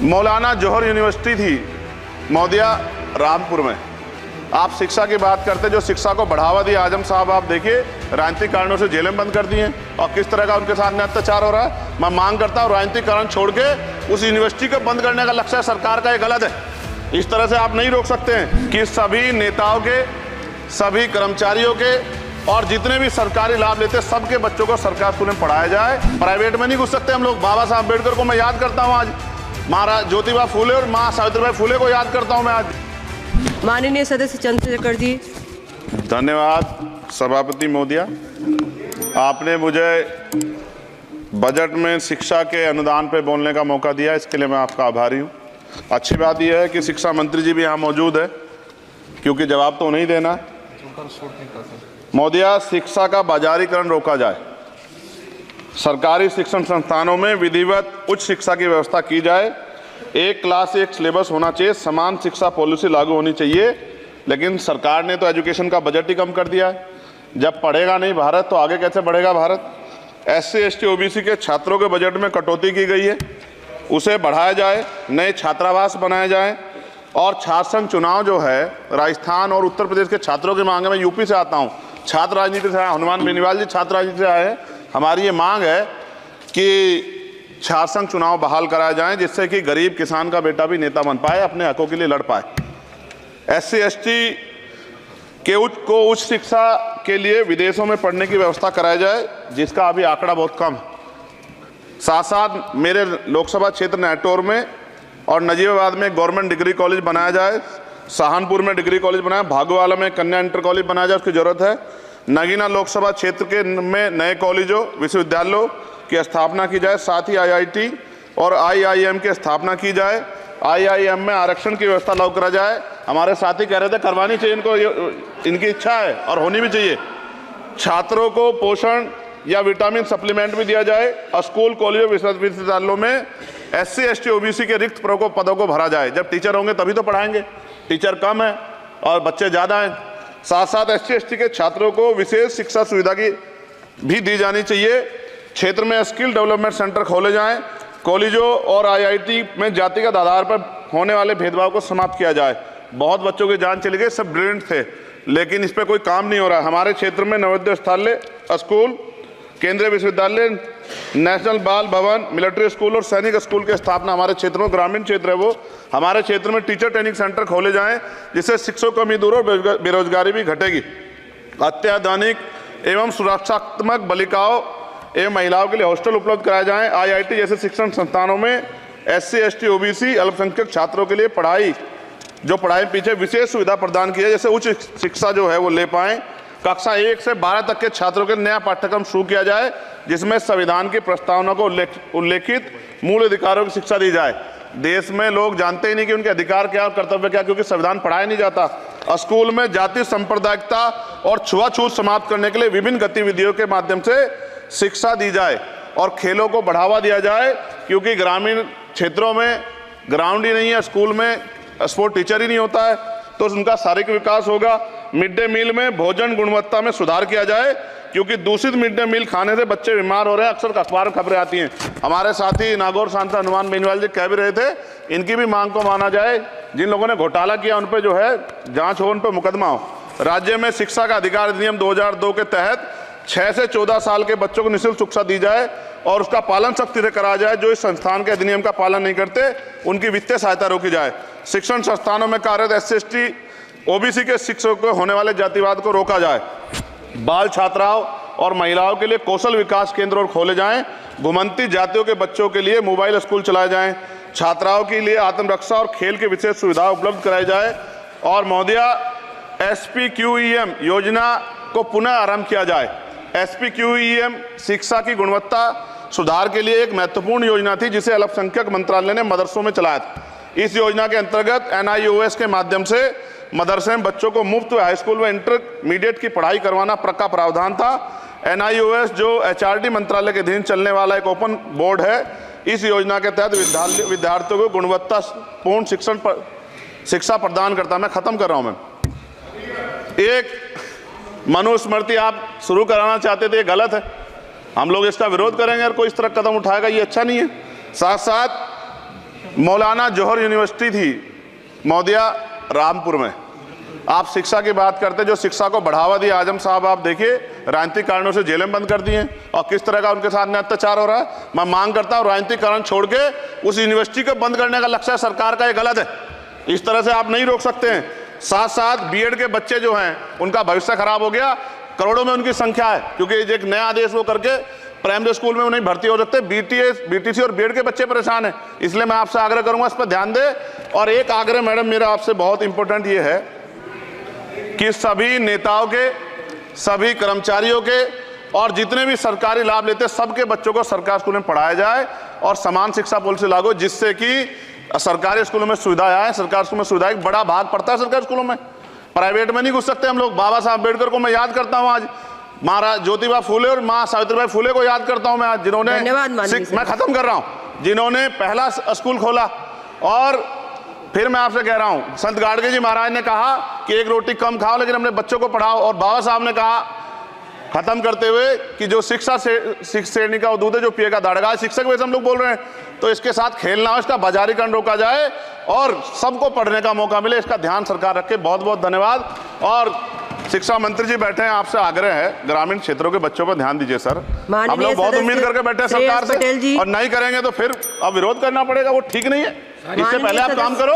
मौलाना जौहर university थी मोदिया रामपुर में। आप शिक्षा की बात करते, जो शिक्षा को बढ़ावा दिया आजम साहब, आप देखिए राजनीतिक कारणों से जेलें बंद कर दी हैं और किस तरह का उनके साथ में अत्याचार हो रहा है। मैं मांग करता हूँ राजनीतिक कारण छोड़ के उस यूनिवर्सिटी को बंद करने का लक्ष्य सरकार का ये गलत है। इस तरह से आप नहीं रोक सकते हैं कि सभी नेताओं के, सभी कर्मचारियों के और जितने भी सरकारी लाभ लेते हैं सबके बच्चों को सरकारी स्कूल में पढ़ाया जाए। प्राइवेट में नहीं घुस सकते हम लोग। बाबा साहब अम्बेडकर को मैं याद करता हूँ आज, महाराज ज्योतिबा फूले और माँ सावित्रीबाई फूले को याद करता हूँ मैं आज। माननीय सदस्य चंद्रशेखर जी। धन्यवाद सभापति महोदया, आपने मुझे बजट में शिक्षा के अनुदान पे बोलने का मौका दिया, इसके लिए मैं आपका आभारी हूँ। अच्छी बात यह है कि शिक्षा मंत्री जी भी यहाँ मौजूद है, क्योंकि जवाब तो उन्हें देना है। महोदया, शिक्षा का बाजारीकरण रोका जाए, सरकारी शिक्षण संस्थानों में विधिवत उच्च शिक्षा की व्यवस्था की जाए, एक क्लास एक सिलेबस होना चाहिए, समान शिक्षा पॉलिसी लागू होनी चाहिए। लेकिन सरकार ने तो एजुकेशन का बजट ही कम कर दिया है। जब पढ़ेगा नहीं भारत तो आगे कैसे बढ़ेगा भारत। SC ST OBC के छात्रों के बजट में कटौती की गई है, उसे बढ़ाया जाए, नए छात्रावास बनाए जाए और छात्र संघ चुनाव जो है राजस्थान और उत्तर प्रदेश के छात्रों की मांग है। मैं यूपी से आता हूँ, छात्र राजनीति से आया, हनुमान बेनीवाल जी छात्र राजनीति से आए हैं। हमारी ये मांग है कि छात्र संघ चुनाव बहाल कराए जाएं, जिससे कि गरीब किसान का बेटा भी नेता बन पाए, अपने हकों के लिए लड़ पाए। SC ST के उच्च शिक्षा के लिए विदेशों में पढ़ने की व्यवस्था कराई जाए, जिसका अभी आंकड़ा बहुत कम है। साथ साथ मेरे लोकसभा क्षेत्र नैटौर में और नजीबाबाद में गवर्नमेंट डिग्री कॉलेज बनाया जाए, सहारनपुर में डिग्री कॉलेज बनाया, भागोवाला में कन्या इंटर कॉलेज बनाया जाए, उसकी जरूरत है। नगीना लोकसभा क्षेत्र के में नए कॉलेजों विश्वविद्यालयों की स्थापना की जाए, साथ ही IIT और IIM की स्थापना की जाए। IIM में आरक्षण की व्यवस्था लागू करा जाए। हमारे साथी कह रहे थे करवानी चाहिए इनको, इनकी इच्छा है और होनी भी चाहिए। छात्रों को पोषण या विटामिन सप्लीमेंट भी दिया जाए और स्कूल कॉलेजों विश्वविद्यालयों में SC ST OBC के रिक्त पदों को भरा जाए। जब टीचर होंगे तभी तो पढ़ाएंगे, टीचर कम है और बच्चे ज़्यादा हैं। साथ साथ SC ST के छात्रों को विशेष शिक्षा सुविधा की भी दी जानी चाहिए। क्षेत्र में स्किल डेवलपमेंट सेंटर खोले जाएं, कॉलेजों और IIT में जातिगत आधार पर होने वाले भेदभाव को समाप्त किया जाए। बहुत बच्चों की जान चली गई, सब ब्रिलियंट थे, लेकिन इस पर कोई काम नहीं हो रहा है। हमारे क्षेत्र में नवोदय विद्यालय स्कूल, केंद्रीय विश्वविद्यालय, नेशनल बाल भवन, मिलिट्री स्कूल और सैनिक स्कूल की स्थापना हमारे क्षेत्र में, ग्रामीण क्षेत्र है वो, हमारे क्षेत्र में टीचर ट्रेनिंग सेंटर खोले जाएं, जिससे शिक्षकों की कमी दूर और बेरोजगारी भी घटेगी। अत्याधुनिक एवं सुरक्षात्मक बालिकाओं एवं महिलाओं के लिए हॉस्टल उपलब्ध कराए जाएं। IIT जैसे शिक्षण संस्थानों में SC ST OBC अल्पसंख्यक छात्रों के लिए पढ़ाई पीछे विशेष सुविधा प्रदान की है, जैसे उच्च शिक्षा जो है वो ले पाएं। कक्षा 1 से 12 तक के छात्रों के नया पाठ्यक्रम शुरू किया जाए, जिसमें संविधान की प्रस्तावना को उल्लेखित मूल अधिकारों की शिक्षा दी जाए। देश में लोग जानते ही नहीं कि उनके अधिकार क्या और कर्तव्य क्या, क्योंकि संविधान पढ़ाया नहीं जाता। स्कूल में जाति सांप्रदायिकता और छुआछूत समाप्त करने के लिए विभिन्न गतिविधियों के माध्यम से शिक्षा दी जाए और खेलों को बढ़ावा दिया जाए, क्योंकि ग्रामीण क्षेत्रों में ग्राउंड ही नहीं है, स्कूल में स्पोर्ट टीचर ही नहीं होता है, तो उनका शारीरिक विकास होगा। मिड डे मील में भोजन गुणवत्ता में सुधार किया जाए, क्योंकि दूषित मिड डे मील खाने से बच्चे बीमार हो रहे हैं, अक्सर अखबार में खबरें आती हैं। हमारे साथी नागौर सांसद हनुमान बेनीवाल जी कह भी रहे थे, इनकी भी मांग को माना जाए। जिन लोगों ने घोटाला किया उन पर जो है जांच हो, उन पर मुकदमा हो। राज्य में शिक्षा का अधिकार अधिनियम 2002 के तहत 6 से 14 साल के बच्चों को निःशुल्क शिक्षा दी जाए और उसका पालन सख्ती से कराया जाए। जो इस संस्थान के अधिनियम का पालन नहीं करते उनकी वित्तीय सहायता रोकी जाए। शिक्षण संस्थानों में कार्यरत SC ST OBC के शिक्षकों को होने वाले जातिवाद को रोका जाए। बाल छात्राओं और महिलाओं के लिए कौशल विकास केंद्र और खोले जाएं। घुमंती जातियों के बच्चों के लिए मोबाइल स्कूल चलाए जाएं। छात्राओं के लिए आत्मरक्षा और खेल की विशेष सुविधा उपलब्ध कराई जाए। और महोदया, SPQEM योजना को पुनः आरंभ किया जाए। SPQEM शिक्षा की गुणवत्ता सुधार के लिए एक महत्वपूर्ण योजना थी, जिसे अल्पसंख्यक मंत्रालय ने मदरसों में चलाया था। इस योजना के अंतर्गत NIOS के माध्यम से मदरसे में बच्चों को मुफ्त हाई स्कूल में इंटरमीडिएट की पढ़ाई करवाना का प्रावधान था। NIOS जो HRD मंत्रालय के अधीन चलने वाला एक ओपन बोर्ड है, इस योजना के तहत विद्यार्थियों को गुणवत्तापूर्ण शिक्षा प्रदान करता। मैं खत्म कर रहा हूं। मैं एक मनुस्मृति आप शुरू कराना चाहते थे, ये गलत है। हम लोग इसका विरोध करेंगे और कोई इस तरह कदम उठाएगा, ये अच्छा नहीं है। साथ साथ मौलाना जौहर यूनिवर्सिटी थी मौदिया रामपुर में। आप शिक्षा की बात करते, जो शिक्षा को बढ़ावा दिया आजम साहब, आप देखिए राजनीतिक कारणों से जेलें बंद कर दी हैं और किस तरह का उनके साथ अत्याचार हो रहा है। मैं मांग करता हूं राजनीतिक कारण छोड़ के उस यूनिवर्सिटी को बंद करने का लक्ष्य सरकार का ये गलत है। इस तरह से आप नहीं रोक सकते हैं। साथ साथ बीएड के बच्चे जो हैं उनका भविष्य खराब हो गया, करोड़ों में उनकी संख्या है, क्योंकि एक नया आदेश वो करके प्राइमरी स्कूल में वो नहीं भर्ती हो सकते। बीटीसी और बीएड के बच्चे परेशान हैं। इसलिए मैं आपसे आग्रह करूंगा इस पर ध्यान दें। और एक आग्रह मैडम मेरा आपसे बहुत इंपॉर्टेंट ये है कि सभी नेताओं के, सभी कर्मचारियों के और जितने भी सरकारी लाभ लेते हैं सबके बच्चों को सरकारी स्कूल में पढ़ाया जाए और समान शिक्षा पॉलिसी लागू, जिससे कि सरकारी स्कूलों में सुविधाएं आए। सरकारी स्कूल में सुविधा एक बड़ा भाग पड़ता है सरकारी स्कूलों में, प्राइवेट में नहीं घुस सकते हम लोग। बाबा साहब अम्बेडकर को मैं याद करता हूं, आज महाराज ज्योतिबा फूले और माँ सावित्रीबाई फूले को याद करता हूं मैं आज, जिन्होंने, मैं खत्म कर रहा हूं, जिन्होंने पहला स्कूल खोला। और फिर मैं आपसे कह रहा हूं, संत गाडगे जी महाराज ने कहा कि एक रोटी कम खाओ लेकिन अपने बच्चों को पढ़ाओ। और बाबा साहब ने कहा खत्म करते हुए कि जो शिक्षा श्रेणी का दूध है जो पिएगा दाड़ेगा। शिक्षक वैसे हम लोग बोल रहे हैं, तो इसके साथ खेलना हो, इसका बाजारीकरण रोका जाए और सबको पढ़ने का मौका मिले, इसका ध्यान सरकार रखे। बहुत बहुत धन्यवाद। और शिक्षा मंत्री जी बैठे हैं, आपसे आग्रह है ग्रामीण क्षेत्रों के बच्चों पर ध्यान दीजिए सर। हम लोग बहुत उम्मीद करके बैठे हैं सरकार से, और नहीं करेंगे तो फिर अब विरोध करना पड़ेगा, वो ठीक नहीं है। इससे पहले आप काम करो।